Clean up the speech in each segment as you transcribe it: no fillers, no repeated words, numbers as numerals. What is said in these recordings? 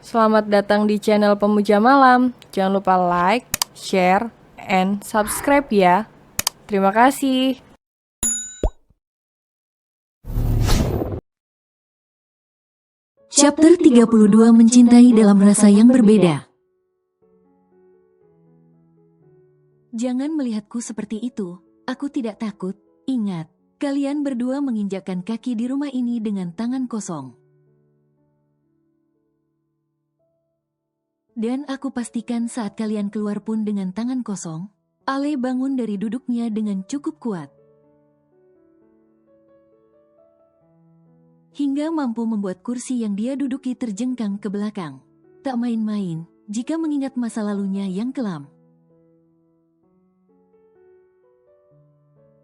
Selamat datang di channel Pemuja Malam. Jangan lupa like, share, and subscribe ya. Terima kasih. Chapter 32 Mencintai dalam rasa yang berbeda. Jangan melihatku seperti itu. Aku tidak takut. Ingat, kalian berdua menginjakkan kaki di rumah ini dengan tangan kosong. Dan aku pastikan saat kalian keluar pun dengan tangan kosong, Ale bangun dari duduknya dengan cukup kuat. Hingga mampu membuat kursi yang dia duduki terjengkang ke belakang. Tak main-main, jika mengingat masa lalunya yang kelam.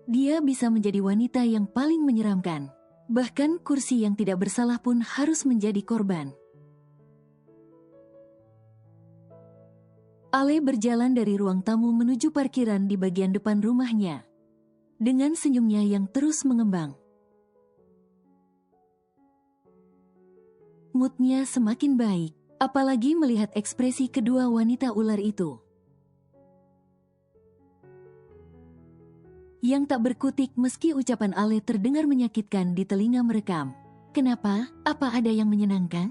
Dia bisa menjadi wanita yang paling menyeramkan. Bahkan kursi yang tidak bersalah pun harus menjadi korban. Ale berjalan dari ruang tamu menuju parkiran di bagian depan rumahnya. Dengan senyumnya yang terus mengembang. Moodnya semakin baik, apalagi melihat ekspresi kedua wanita ular itu. Yang tak berkutik meski ucapan Ale terdengar menyakitkan di telinga merekam. Kenapa? Apa ada yang menyenangkan?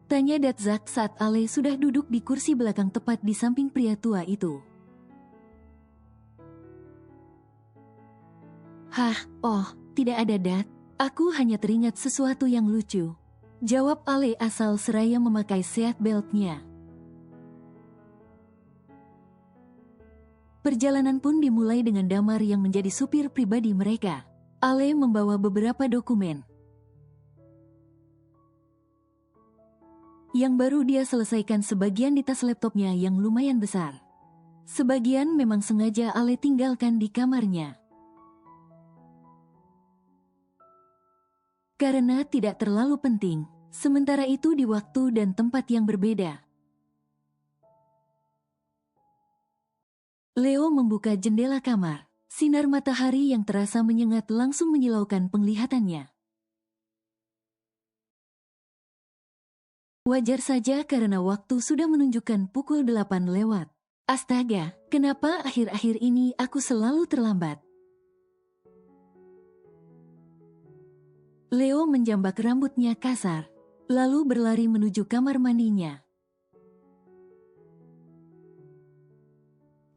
Tanya Datzak saat Ale sudah duduk di kursi belakang tepat di samping pria tua itu. Tidak ada Dat. Aku hanya teringat sesuatu yang lucu. Jawab Ale asal seraya memakai seat beltnya. Perjalanan pun dimulai dengan Damar yang menjadi supir pribadi mereka. Ale membawa beberapa dokumen. Yang baru dia selesaikan sebagian di tas laptopnya yang lumayan besar. Sebagian memang sengaja Ale tinggalkan di kamarnya. Karena tidak terlalu penting, sementara itu di waktu dan tempat yang berbeda. Leo membuka jendela kamar. Sinar matahari yang terasa menyengat langsung menyilaukan penglihatannya. Wajar saja karena waktu sudah menunjukkan pukul 8 lewat. Astaga, kenapa akhir-akhir ini aku selalu terlambat? Leo menjambak rambutnya kasar, lalu berlari menuju kamar mandinya.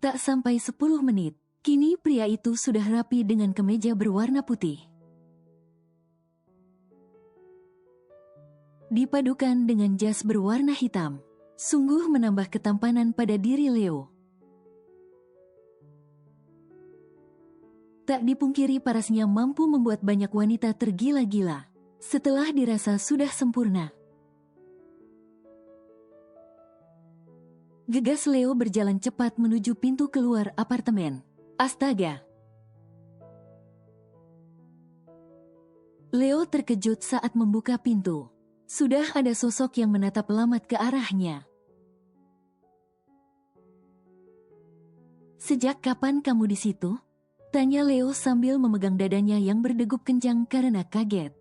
Tak sampai 10 menit, kini pria itu sudah rapi dengan kemeja berwarna putih. Dipadukan dengan jas berwarna hitam, sungguh menambah ketampanan pada diri Leo. Tak dipungkiri parasnya mampu membuat banyak wanita tergila-gila, setelah dirasa sudah sempurna. Gegas Leo berjalan cepat menuju pintu keluar apartemen. Astaga! Leo terkejut saat membuka pintu. Sudah ada sosok yang menatap lamat ke arahnya. Sejak kapan kamu di situ? Tanya Leo sambil memegang dadanya yang berdegup kencang karena kaget.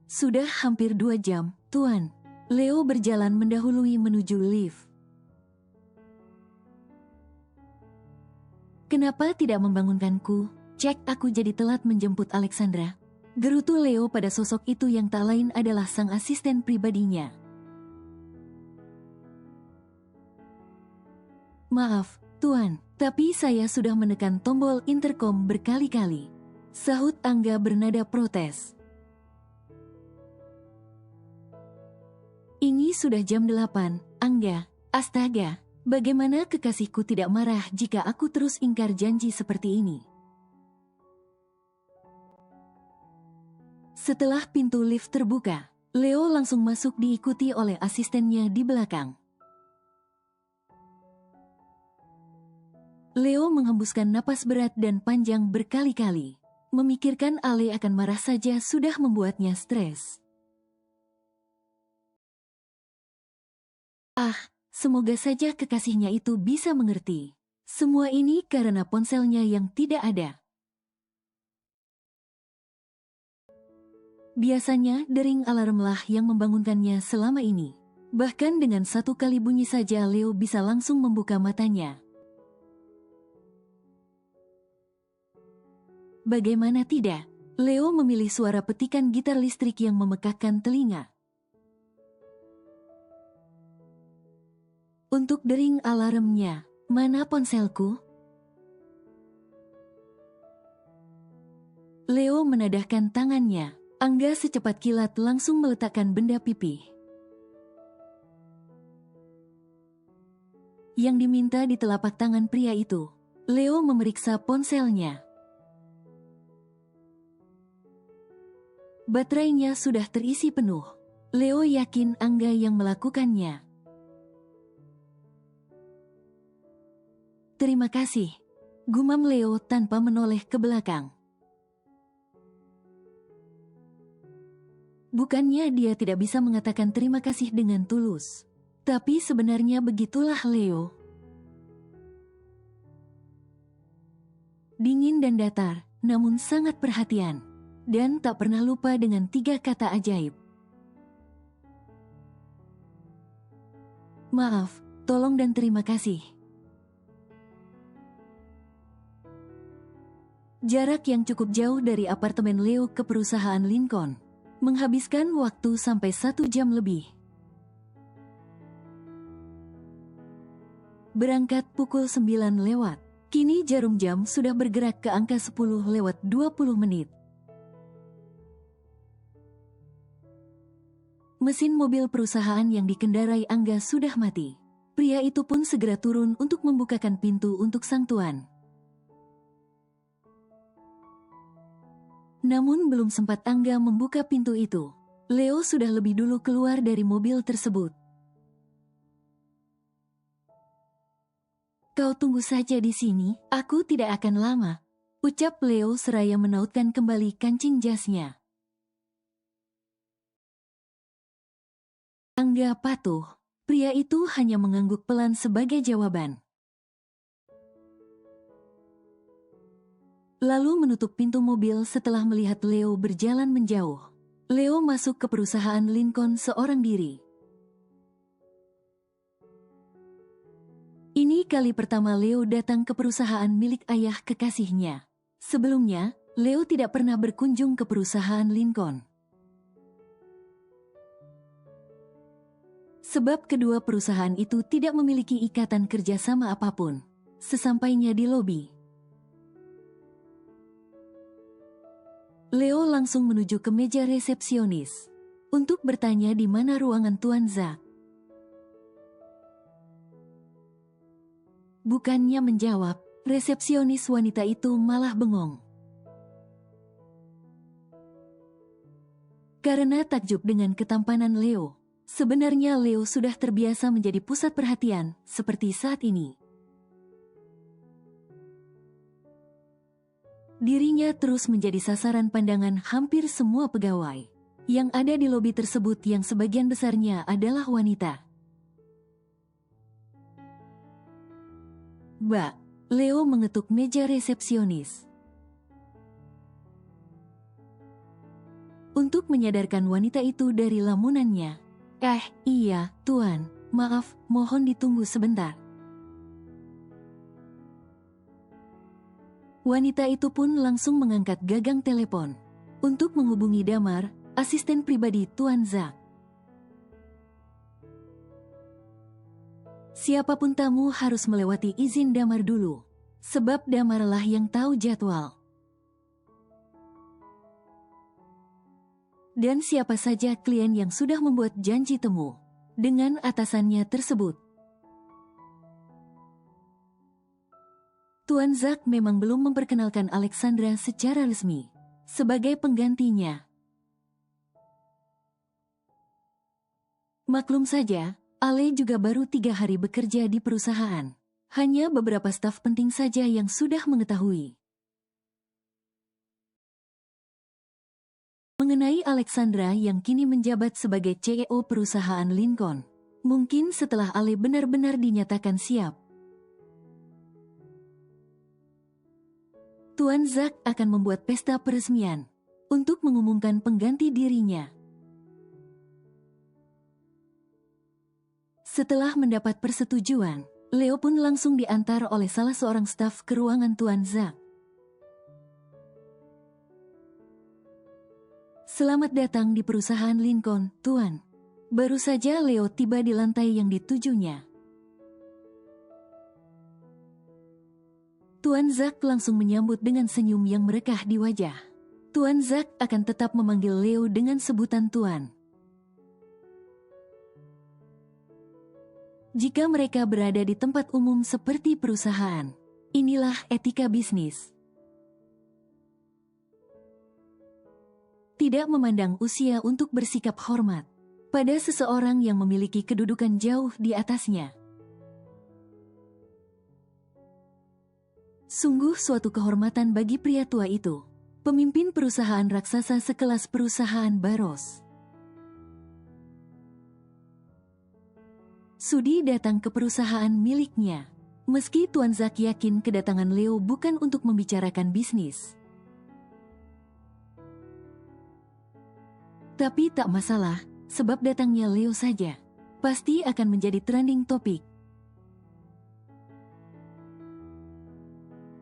Sudah hampir 2 jam, Tuan. Leo berjalan mendahului menuju lift. Kenapa tidak membangunkanku? Cek aku jadi telat menjemput Alexandra. Gerutu Leo pada sosok itu yang tak lain adalah sang asisten pribadinya. Maaf, Tuan, tapi saya sudah menekan tombol intercom berkali-kali. Sahut Angga bernada protes. Ini sudah jam 8, Angga. Astaga, bagaimana kekasihku tidak marah jika aku terus ingkar janji seperti ini? Setelah pintu lift terbuka, Leo langsung masuk diikuti oleh asistennya di belakang. Leo menghembuskan napas berat dan panjang berkali-kali. Memikirkan Ale akan marah saja sudah membuatnya stres. Semoga saja kekasihnya itu bisa mengerti. Semua ini karena ponselnya yang tidak ada. Biasanya dering alarmlah yang membangunkannya selama ini. Bahkan dengan satu kali bunyi saja Leo bisa langsung membuka matanya. Bagaimana tidak? Leo memilih suara petikan gitar listrik yang memekakkan telinga. Untuk dering alarmnya, mana ponselku? Leo menadahkan tangannya. Angga secepat kilat langsung meletakkan benda pipih. Yang diminta di telapak tangan pria itu. Leo memeriksa ponselnya. Baterainya sudah terisi penuh. Leo yakin Angga yang melakukannya. Terima kasih, gumam Leo tanpa menoleh ke belakang. Bukannya dia tidak bisa mengatakan terima kasih dengan tulus. Tapi sebenarnya begitulah Leo. Dingin dan datar, namun sangat perhatian. Dan tak pernah lupa dengan 3 kata ajaib. Maaf, tolong dan terima kasih. Jarak yang cukup jauh dari apartemen Leo ke perusahaan Lincoln menghabiskan waktu sampai 1 jam lebih. Berangkat pukul 9 lewat. Kini jarum jam sudah bergerak ke angka 10 lewat 20 menit. Mesin mobil perusahaan yang dikendarai Angga sudah mati. Pria itu pun segera turun untuk membukakan pintu untuk sang tuan. Namun belum sempat Angga membuka pintu itu, Leo sudah lebih dulu keluar dari mobil tersebut. Kau tunggu saja di sini, aku tidak akan lama, ucap Leo seraya menautkan kembali kancing jasnya. Angga patuh, pria itu hanya mengangguk pelan sebagai jawaban. Lalu menutup pintu mobil setelah melihat Leo berjalan menjauh. Leo masuk ke perusahaan Lincoln seorang diri. Ini kali pertama Leo datang ke perusahaan milik ayah kekasihnya. Sebelumnya, Leo tidak pernah berkunjung ke perusahaan Lincoln. Sebab kedua perusahaan itu tidak memiliki ikatan kerjasama apapun. Sesampainya di lobi, Leo langsung menuju ke meja resepsionis untuk bertanya di mana ruangan Tuan Zack. Bukannya menjawab, resepsionis wanita itu malah bengong. Karena takjub dengan ketampanan Leo, sebenarnya Leo sudah terbiasa menjadi pusat perhatian seperti saat ini. Dirinya terus menjadi sasaran pandangan hampir semua pegawai yang ada di lobi tersebut yang sebagian besarnya adalah wanita. Mbak, Leo mengetuk meja resepsionis. Untuk menyadarkan wanita itu dari lamunannya. Iya, Tuan, maaf, mohon ditunggu sebentar. Wanita itu pun langsung mengangkat gagang telepon untuk menghubungi Damar, asisten pribadi Tuan Zack. Siapapun tamu harus melewati izin Damar dulu, sebab Damarlah yang tahu jadwal. Dan siapa saja klien yang sudah membuat janji temu dengan atasannya tersebut. Tuan Zack memang belum memperkenalkan Alexandra secara resmi sebagai penggantinya. Maklum saja, Ale juga baru 3 hari bekerja di perusahaan. Hanya beberapa staf penting saja yang sudah mengetahui. Mengenai Alexandra yang kini menjabat sebagai CEO perusahaan Lincoln, mungkin setelah Ale benar-benar dinyatakan siap, Tuan Zack akan membuat pesta peresmian. untuk mengumumkan pengganti dirinya. Setelah mendapat persetujuan, Leo pun langsung diantar oleh salah seorang staf ke ruangan Tuan Zack. Selamat datang di perusahaan Lincoln, Tuan. Baru saja Leo tiba di lantai yang ditujunya. Tuan Zack langsung menyambut dengan senyum yang merekah di wajah. Tuan Zack akan tetap memanggil Leo dengan sebutan Tuan. Jika mereka berada di tempat umum seperti perusahaan, inilah etika bisnis. Tidak memandang usia untuk bersikap hormat pada seseorang yang memiliki kedudukan jauh di atasnya. Sungguh suatu kehormatan bagi pria tua itu, pemimpin perusahaan raksasa sekelas perusahaan Baros. Sudi datang ke perusahaan miliknya. Meski Tuan Zack yakin kedatangan Leo bukan untuk membicarakan bisnis. Tapi tak masalah, sebab datangnya Leo saja pasti akan menjadi trending topik.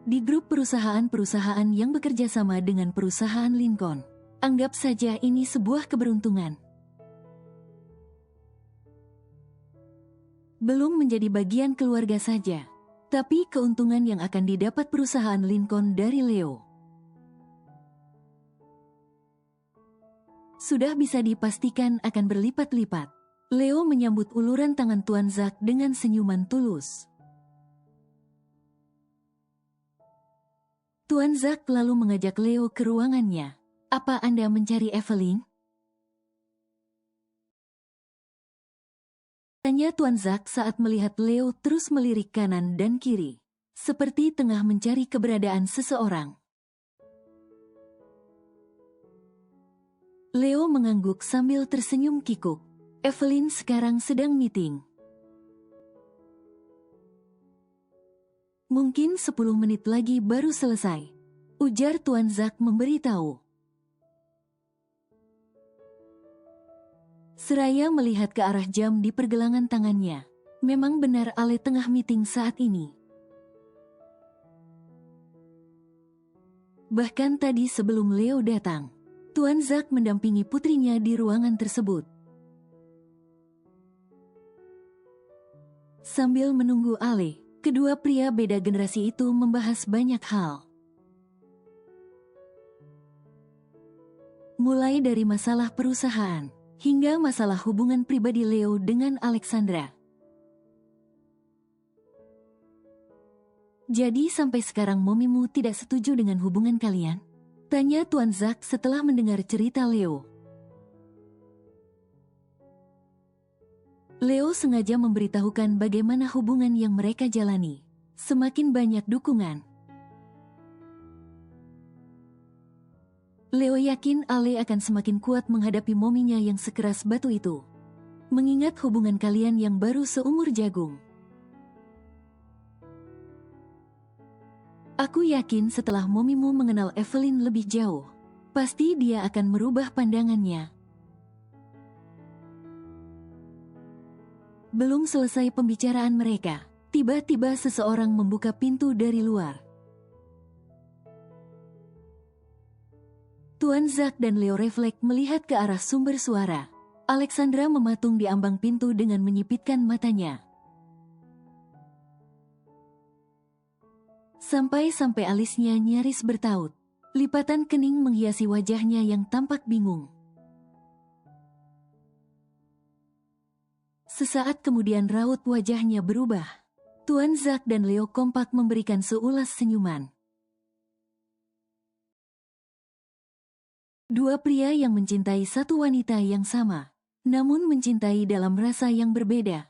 Di grup perusahaan-perusahaan yang bekerja sama dengan perusahaan Lincoln, anggap saja ini sebuah keberuntungan. Belum menjadi bagian keluarga saja, tapi keuntungan yang akan didapat perusahaan Lincoln dari Leo sudah bisa dipastikan akan berlipat-lipat. Leo menyambut uluran tangan Tuan Zack dengan senyuman tulus. Tuan Zack lalu mengajak Leo ke ruangannya. Apa Anda mencari Evelyn? Tanya Tuan Zack saat melihat Leo terus melirik kanan dan kiri, seperti tengah mencari keberadaan seseorang. Leo mengangguk sambil tersenyum kikuk. Evelyn sekarang sedang meeting. Mungkin 10 menit lagi baru selesai, ujar Tuan Zack memberitahu. Seraya melihat ke arah jam di pergelangan tangannya. Memang benar Ale tengah meeting saat ini. Bahkan tadi sebelum Leo datang, Tuan Zack mendampingi putrinya di ruangan tersebut. Sambil menunggu Ale, kedua pria beda generasi itu membahas banyak hal. Mulai dari masalah perusahaan, hingga masalah hubungan pribadi Leo dengan Alexandra. Jadi sampai sekarang momimu tidak setuju dengan hubungan kalian? Tanya Tuan Zack setelah mendengar cerita Leo. Leo sengaja memberitahukan bagaimana hubungan yang mereka jalani. Semakin banyak dukungan. Leo yakin Ale akan semakin kuat menghadapi mominya yang sekeras batu itu. Mengingat hubungan kalian yang baru seumur jagung. Aku yakin setelah momimu mengenal Evelyn lebih jauh, pasti dia akan merubah pandangannya. Belum selesai pembicaraan mereka, tiba-tiba seseorang membuka pintu dari luar. Tuan Zack dan Leo refleks melihat ke arah sumber suara. Alexandra mematung di ambang pintu dengan menyipitkan matanya. Sampai-sampai alisnya nyaris bertaut. Lipatan kening menghiasi wajahnya yang tampak bingung. Sesaat kemudian raut wajahnya berubah. Tuan Zack dan Leo kompak memberikan seulas senyuman. Dua pria yang mencintai satu wanita yang sama, namun mencintai dalam rasa yang berbeda.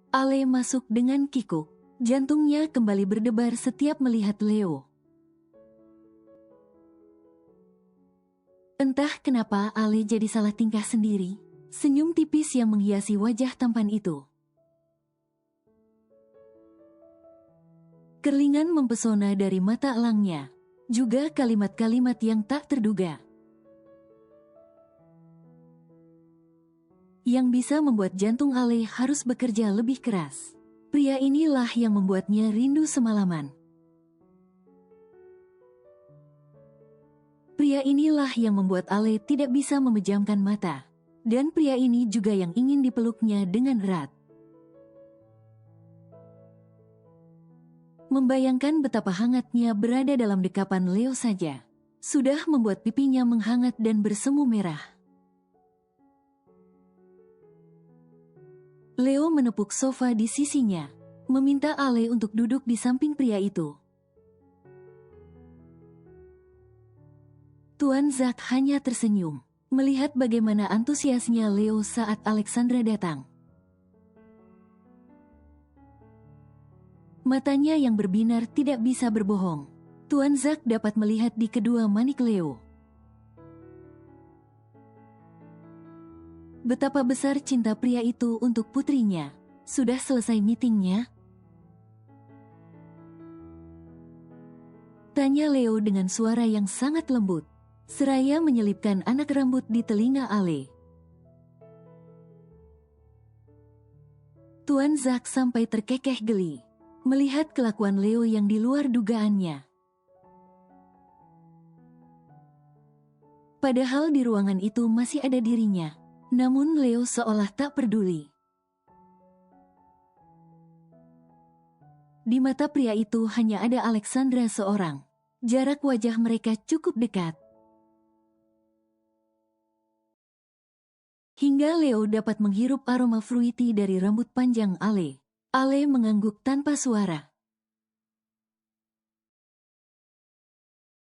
Ale masuk dengan kikuk. Jantungnya kembali berdebar setiap melihat Leo. Entah kenapa Ale jadi salah tingkah sendiri. Senyum tipis yang menghiasi wajah tampan itu. Kerlingan mempesona dari mata elangnya. Juga kalimat-kalimat yang tak terduga. Yang bisa membuat jantung Ale harus bekerja lebih keras. Pria inilah yang membuatnya rindu semalaman. Pria inilah yang membuat Ale tidak bisa memejamkan mata. Dan pria ini juga yang ingin dipeluknya dengan erat. Membayangkan betapa hangatnya berada dalam dekapan Leo saja. Sudah membuat pipinya menghangat dan bersemu merah. Leo menepuk sofa di sisinya, meminta Ale untuk duduk di samping pria itu. Tuan Zack hanya tersenyum, melihat bagaimana antusiasnya Leo saat Alexandra datang. Matanya yang berbinar tidak bisa berbohong. Tuan Zack dapat melihat di kedua manik Leo. Betapa besar cinta pria itu untuk putrinya. Sudah selesai meetingnya? Tanya Leo dengan suara yang sangat lembut, seraya menyelipkan anak rambut di telinga Ale. Tuan Zack sampai terkekeh geli melihat kelakuan Leo yang di luar dugaannya. Padahal di ruangan itu masih ada dirinya, namun Leo seolah tak peduli. Di mata pria itu hanya ada Alexandra seorang. Jarak wajah mereka cukup dekat. Hingga Leo dapat menghirup aroma fruity dari rambut panjang Ale. Ale mengangguk tanpa suara.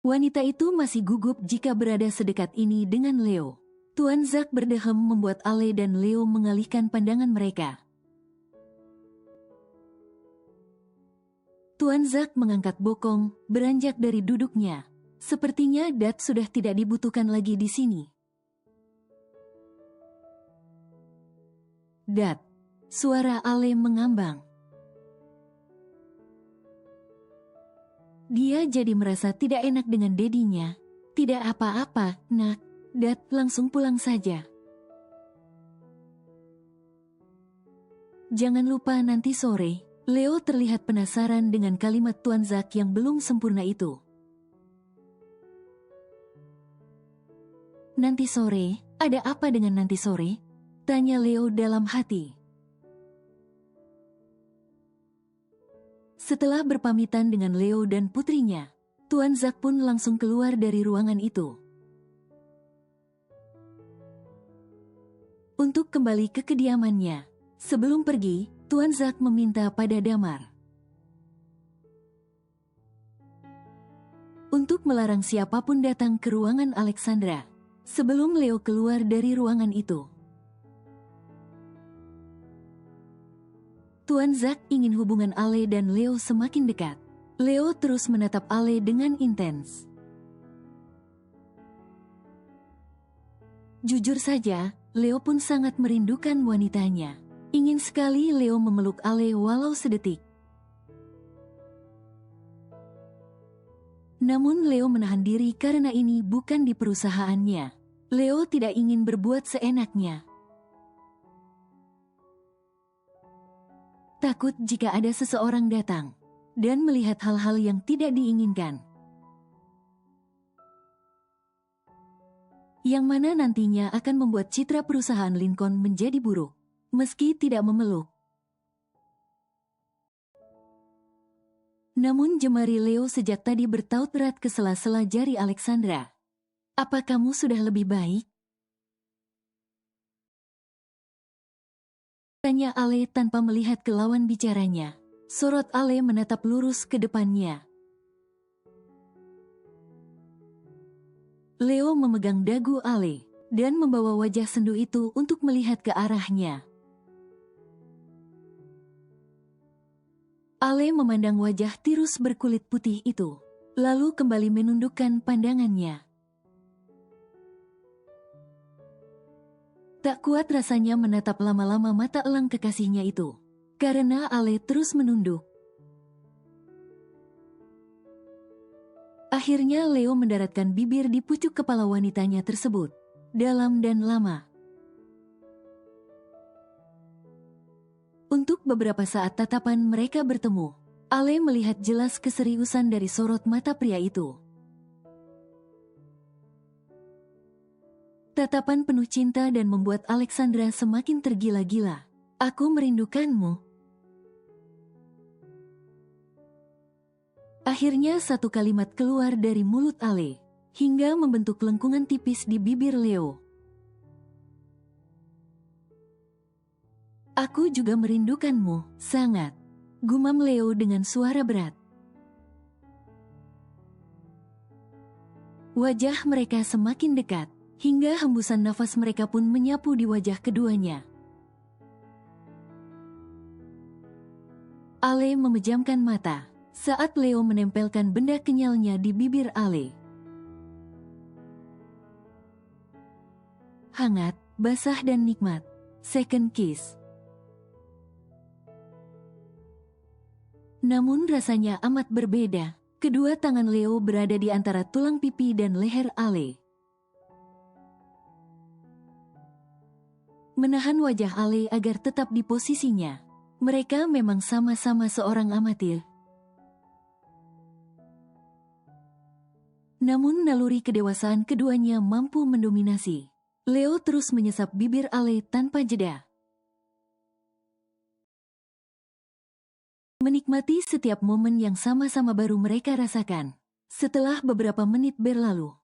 Wanita itu masih gugup jika berada sedekat ini dengan Leo. Tuan Zack berdehem membuat Ale dan Leo mengalihkan pandangan mereka. Tuan Zack mengangkat bokong, beranjak dari duduknya. Sepertinya Dat sudah tidak dibutuhkan lagi di sini. Dat. Suara Ale mengambang. Dia jadi merasa tidak enak dengan dedinya. Tidak apa-apa, nak. Dat, langsung pulang saja. Jangan lupa nanti sore. Leo terlihat penasaran dengan kalimat Tuan Zack yang belum sempurna itu. Nanti sore? Ada apa dengan nanti sore? Tanya Leo dalam hati. Setelah berpamitan dengan Leo dan putrinya, Tuan Zack pun langsung keluar dari ruangan itu. Untuk kembali ke kediamannya. Sebelum pergi, Tuan Zack meminta pada Damar untuk melarang siapapun datang ke ruangan Alexandra sebelum Leo keluar dari ruangan itu. Tuan Zack ingin hubungan Ale dan Leo semakin dekat. Leo terus menatap Ale dengan intens. Jujur saja, Leo pun sangat merindukan wanitanya. Ingin sekali Leo memeluk Ale walau sedetik. Namun Leo menahan diri karena ini bukan di perusahaannya. Leo tidak ingin berbuat seenaknya. Takut jika ada seseorang datang dan melihat hal-hal yang tidak diinginkan. Yang mana nantinya akan membuat citra perusahaan Lincoln menjadi buruk, meski tidak memeluk. Namun jemari Leo sejak tadi bertaut erat ke sela-sela jari Alexandra. Apa kamu sudah lebih baik? Tanya Ale tanpa melihat ke lawan bicaranya. Sorot Ale menatap lurus ke depannya. Leo memegang dagu Ale dan membawa wajah sendu itu untuk melihat ke arahnya. Ale memandang wajah tirus berkulit putih itu, lalu kembali menundukkan pandangannya. Tak kuat rasanya menatap lama-lama mata elang kekasihnya itu, karena Ale terus menunduk. Akhirnya Leo mendaratkan bibir di pucuk kepala wanitanya tersebut. Dalam dan lama. Untuk beberapa saat tatapan mereka bertemu. Ale melihat jelas keseriusan dari sorot mata pria itu. Tatapan penuh cinta dan membuat Alexandra semakin tergila-gila. Aku merindukanmu. Akhirnya satu kalimat keluar dari mulut Ale, hingga membentuk lengkungan tipis di bibir Leo. Aku juga merindukanmu, sangat. Gumam Leo dengan suara berat. Wajah mereka semakin dekat, hingga hembusan nafas mereka pun menyapu di wajah keduanya. Ale memejamkan mata saat Leo menempelkan benda kenyalnya di bibir Ale. Hangat, basah dan nikmat. Second kiss. Namun rasanya amat berbeda. Kedua tangan Leo berada di antara tulang pipi dan leher Ale. Menahan wajah Ale agar tetap di posisinya. Mereka memang sama-sama seorang amatir. Namun naluri kedewasaan keduanya mampu mendominasi. Leo terus menyesap bibir Ale tanpa jeda. Menikmati setiap momen yang sama-sama baru mereka rasakan. Setelah beberapa menit berlalu.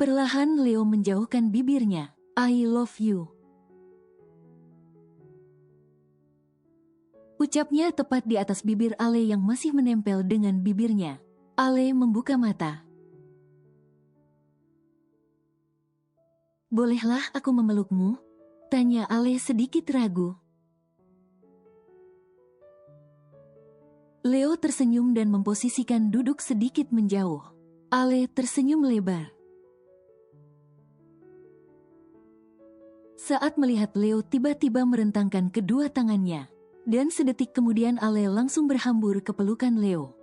Perlahan Leo menjauhkan bibirnya. I love you. Ucapnya tepat di atas bibir Ale yang masih menempel dengan bibirnya. Ale membuka mata. Bolehlah aku memelukmu? Tanya Ale sedikit ragu. Leo tersenyum dan memposisikan duduk sedikit menjauh. Ale tersenyum lebar. Saat melihat Leo tiba-tiba merentangkan kedua tangannya. Dan sedetik kemudian Ale langsung berhambur ke pelukan Leo.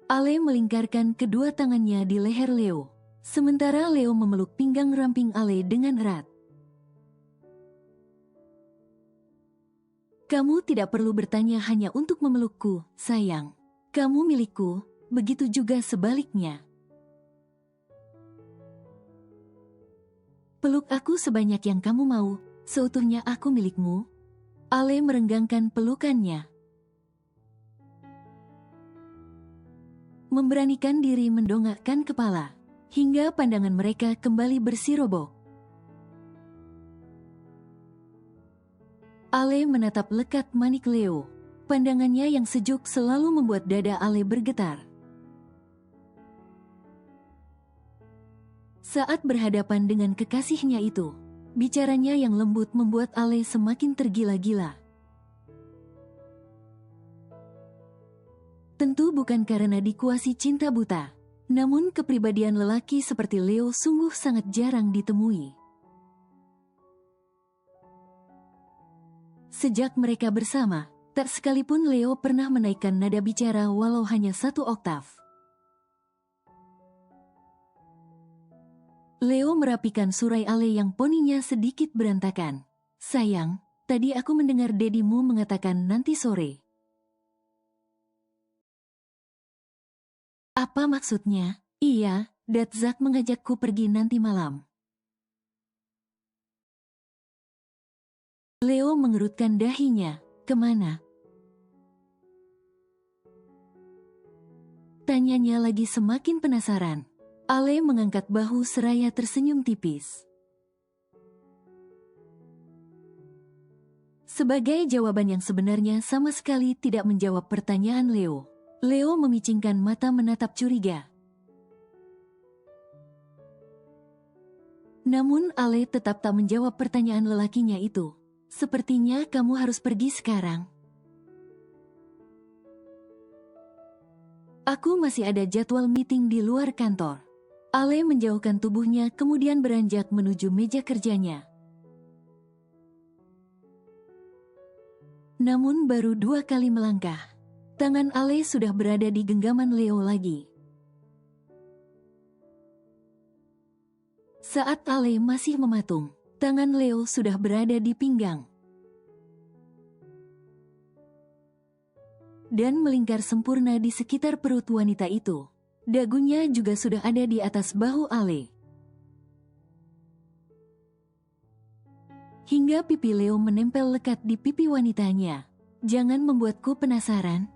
Ale melingkarkan kedua tangannya di leher Leo. Sementara Leo memeluk pinggang ramping Ale dengan erat. Kamu tidak perlu bertanya hanya untuk memelukku, sayang. Kamu milikku, begitu juga sebaliknya. Peluk aku sebanyak yang kamu mau. Seutuhnya aku milikmu. Ale merenggangkan pelukannya. Memberanikan diri mendongakkan kepala. Hingga pandangan mereka kembali bersirobok. Ale menatap lekat manik Leo. Pandangannya yang sejuk selalu membuat dada Ale bergetar. Saat berhadapan dengan kekasihnya itu, bicaranya yang lembut membuat Ale semakin tergila-gila. Tentu bukan karena dikuasai cinta buta, namun kepribadian lelaki seperti Leo sungguh sangat jarang ditemui. Sejak mereka bersama, tak sekalipun Leo pernah menaikkan nada bicara walau hanya 1 oktav. Leo merapikan surai Ale yang poninya sedikit berantakan. Sayang, tadi aku mendengar dedimu mengatakan nanti sore. Apa maksudnya? Iya, Datzak mengajakku pergi nanti malam. Leo mengerutkan dahinya. Kemana? Tanyanya lagi semakin penasaran. Ale mengangkat bahu seraya tersenyum tipis. Sebagai jawaban yang sebenarnya sama sekali tidak menjawab pertanyaan Leo. Leo memicingkan mata menatap curiga. Namun Ale tetap tak menjawab pertanyaan lelakinya itu. Sepertinya kamu harus pergi sekarang. Aku masih ada jadwal meeting di luar kantor. Ale menjauhkan tubuhnya kemudian beranjak menuju meja kerjanya. Namun baru 2 kali melangkah, tangan Ale sudah berada di genggaman Leo lagi. Saat Ale masih mematung, tangan Leo sudah berada di pinggang dan melingkar sempurna di sekitar perut wanita itu. Dagunya juga sudah ada di atas bahu Ale. Hingga pipi Leo menempel lekat di pipi wanitanya. Jangan membuatku penasaran.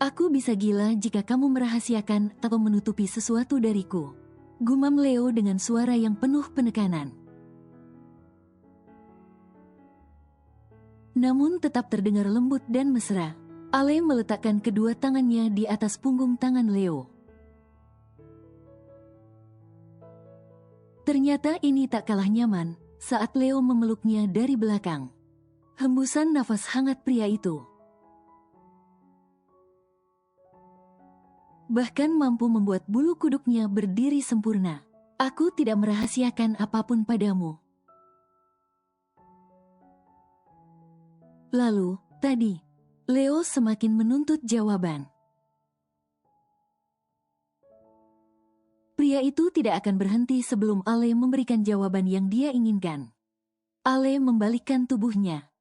Aku bisa gila jika kamu merahasiakan atau menutupi sesuatu dariku. Gumam Leo dengan suara yang penuh penekanan. Namun tetap terdengar lembut dan mesra. Ale meletakkan kedua tangannya di atas punggung tangan Leo. Ternyata ini tak kalah nyaman saat Leo memeluknya dari belakang. Hembusan nafas hangat pria itu bahkan mampu membuat bulu kuduknya berdiri sempurna. Aku tidak merahasiakan apapun padamu. Lalu, tadi, Leo semakin menuntut jawaban. Pria itu tidak akan berhenti sebelum Ale memberikan jawaban yang dia inginkan. Ale membalikkan tubuhnya.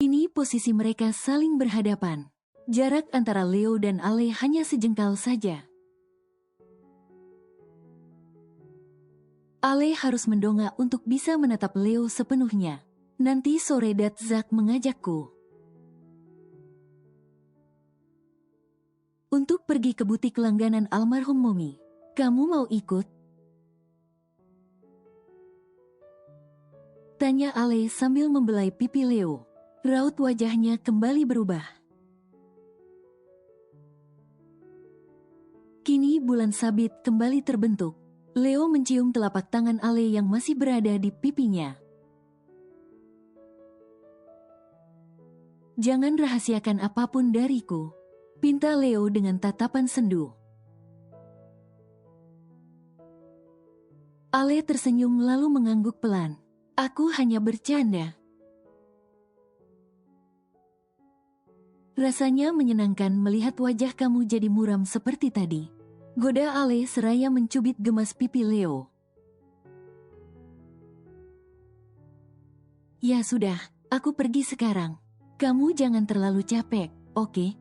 Ini posisi mereka saling berhadapan. Jarak antara Leo dan Ale hanya sejengkal saja. Ale harus mendongak untuk bisa menatap Leo sepenuhnya. Nanti sore Zak mengajakku untuk pergi ke butik langganan almarhum Momi. Kamu mau ikut? Tanya Ale sambil membelai pipi Leo. Raut wajahnya kembali berubah. Kini bulan sabit kembali terbentuk. Leo mencium telapak tangan Ale yang masih berada di pipinya. Jangan rahasiakan apapun dariku, pinta Leo dengan tatapan sendu. Ale tersenyum lalu mengangguk pelan. Aku hanya bercanda. Rasanya menyenangkan melihat wajah kamu jadi muram seperti tadi. Goda Ale seraya mencubit gemas pipi Leo. Ya sudah, aku pergi sekarang. Kamu jangan terlalu capek, oke?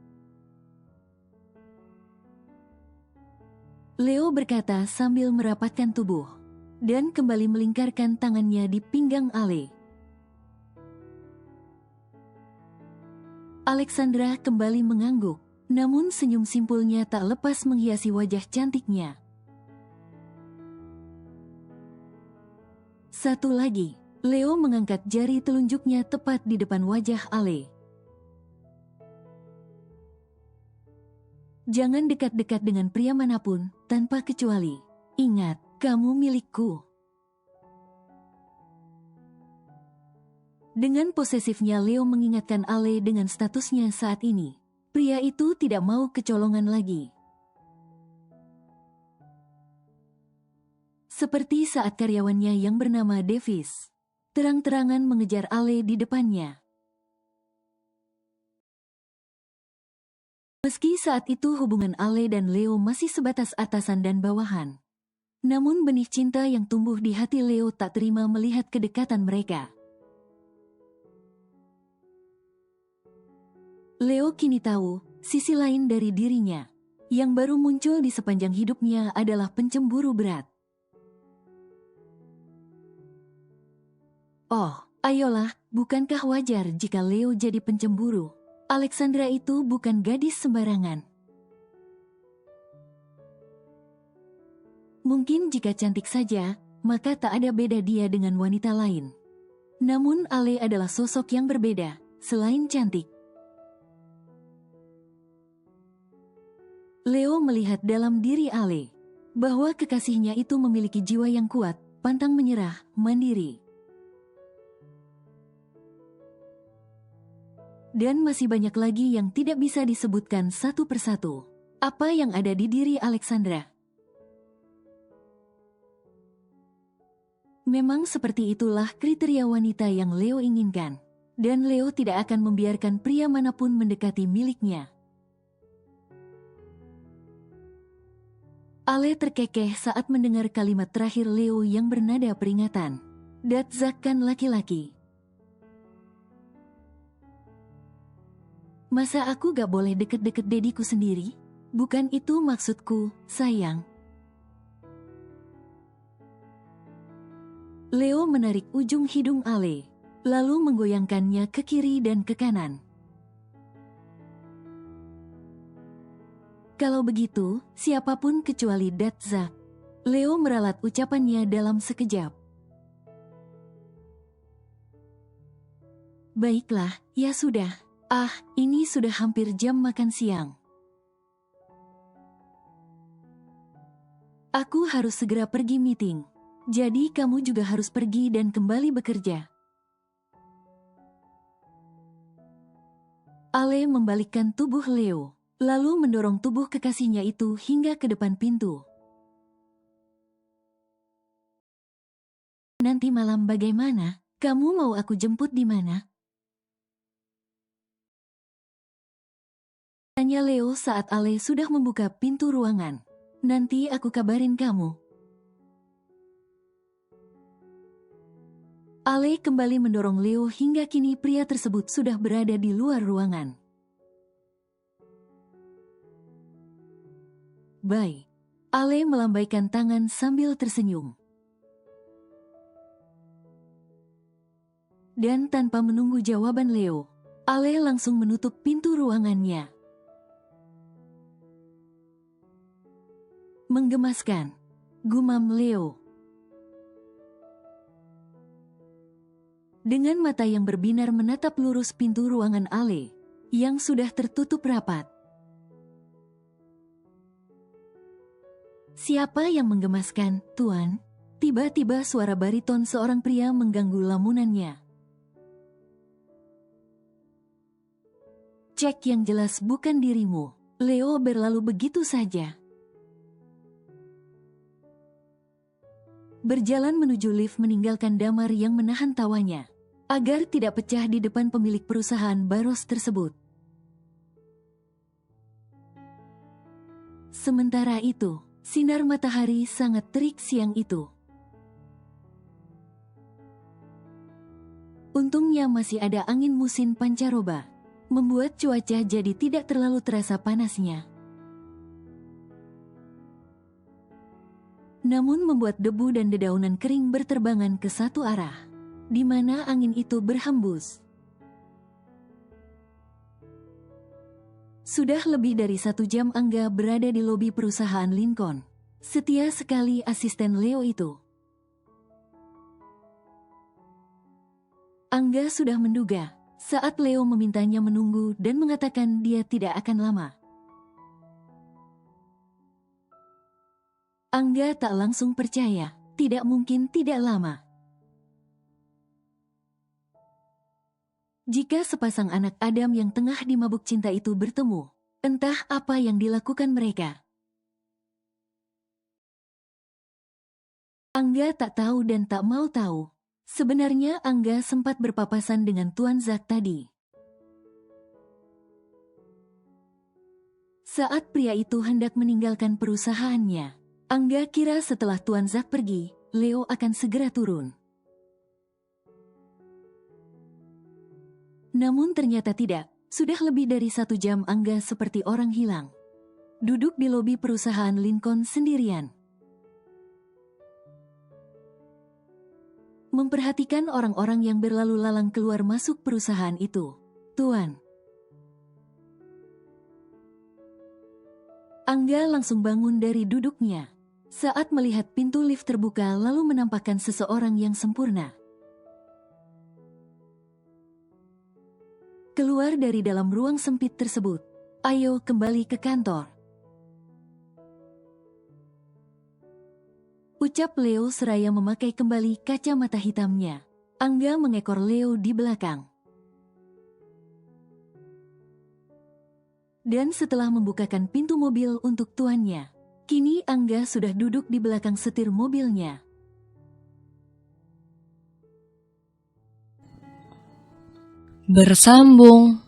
Leo berkata sambil merapatkan tubuh dan kembali melingkarkan tangannya di pinggang Ale. Alexandra kembali mengangguk, namun senyum simpulnya tak lepas menghiasi wajah cantiknya. Satu lagi, Leo mengangkat jari telunjuknya tepat di depan wajah Ale. Jangan dekat-dekat dengan pria manapun, tanpa kecuali. Ingat, kamu milikku. Dengan posesifnya Leo mengingatkan Ale dengan statusnya saat ini. Pria itu tidak mau kecolongan lagi. Seperti saat karyawannya yang bernama Davis terang-terangan mengejar Ale di depannya. Meski saat itu hubungan Ale dan Leo masih sebatas atasan dan bawahan, namun benih cinta yang tumbuh di hati Leo tak terima melihat kedekatan mereka. Leo kini tahu, sisi lain dari dirinya, yang baru muncul di sepanjang hidupnya adalah pencemburu berat. Oh, ayolah, bukankah wajar jika Leo jadi pencemburu? Alexandra itu bukan gadis sembarangan. Mungkin jika cantik saja, maka tak ada beda dia dengan wanita lain. Namun Ale adalah sosok yang berbeda, selain cantik. Leo melihat dalam diri Ale, bahwa kekasihnya itu memiliki jiwa yang kuat, pantang menyerah, mandiri. Dan masih banyak lagi yang tidak bisa disebutkan satu persatu. Apa yang ada di diri Alexandra? Memang seperti itulah kriteria wanita yang Leo inginkan. Dan Leo tidak akan membiarkan pria manapun mendekati miliknya. Ale terkekeh saat mendengar kalimat terakhir Leo yang bernada peringatan. Datzak kan laki-laki. Masa aku gak boleh deket-deket dediku sendiri? Bukan itu maksudku, sayang. Leo menarik ujung hidung Ale, lalu menggoyangkannya ke kiri dan ke kanan. Kalau begitu, siapapun kecuali Datzak. Leo meralat ucapannya dalam sekejap. Baiklah, ya sudah. Ini sudah hampir jam makan siang. Aku harus segera pergi meeting. Jadi kamu juga harus pergi dan kembali bekerja. Ale membalikkan tubuh Leo, lalu mendorong tubuh kekasihnya itu hingga ke depan pintu. Nanti malam bagaimana? Kamu mau aku jemput di mana? Tanya Leo saat Ale sudah membuka pintu ruangan. Nanti aku kabarin kamu. Ale kembali mendorong Leo hingga kini pria tersebut sudah berada di luar ruangan. Bye. Ale melambaikan tangan sambil tersenyum. Dan tanpa menunggu jawaban Leo, Ale langsung menutup pintu ruangannya. Menggemaskan, gumam Leo. Dengan mata yang berbinar menatap lurus pintu ruangan Ale, yang sudah tertutup rapat. Siapa yang menggemaskan, Tuan? Tiba-tiba suara bariton seorang pria mengganggu lamunannya. Cek yang jelas bukan dirimu. Leo berlalu begitu saja. Berjalan menuju lift meninggalkan Damar yang menahan tawanya, agar tidak pecah di depan pemilik perusahaan Baros tersebut. Sementara itu, sinar matahari sangat terik siang itu. Untungnya masih ada angin musim pancaroba, membuat cuaca jadi tidak terlalu terasa panasnya. Namun membuat debu dan dedaunan kering berterbangan ke satu arah, di mana angin itu berhembus. Sudah lebih dari 1 jam Angga berada di lobi perusahaan Lincoln. Setia sekali asisten Leo itu. Angga sudah menduga saat Leo memintanya menunggu dan mengatakan dia tidak akan lama. Angga tak langsung percaya, tidak mungkin tidak lama. Jika sepasang anak Adam yang tengah dimabuk cinta itu bertemu, entah apa yang dilakukan mereka. Angga tak tahu dan tak mau tahu. Sebenarnya Angga sempat berpapasan dengan Tuan Zak tadi. Saat pria itu hendak meninggalkan perusahaannya, Angga kira setelah Tuan Zak pergi, Leo akan segera turun. Namun ternyata tidak, sudah lebih dari 1 jam Angga seperti orang hilang. Duduk di lobi perusahaan Lincoln sendirian. Memperhatikan orang-orang yang berlalu lalang keluar masuk perusahaan itu. Tuan. Angga langsung bangun dari duduknya saat melihat pintu lift terbuka lalu menampakkan seseorang yang sempurna. Keluar dari dalam ruang sempit tersebut. Ayo kembali ke kantor. Ucap Leo seraya memakai kembali kacamata hitamnya. Angga mengekor Leo di belakang. Dan setelah membukakan pintu mobil untuk tuannya, kini Angga sudah duduk di belakang setir mobilnya. bersambung.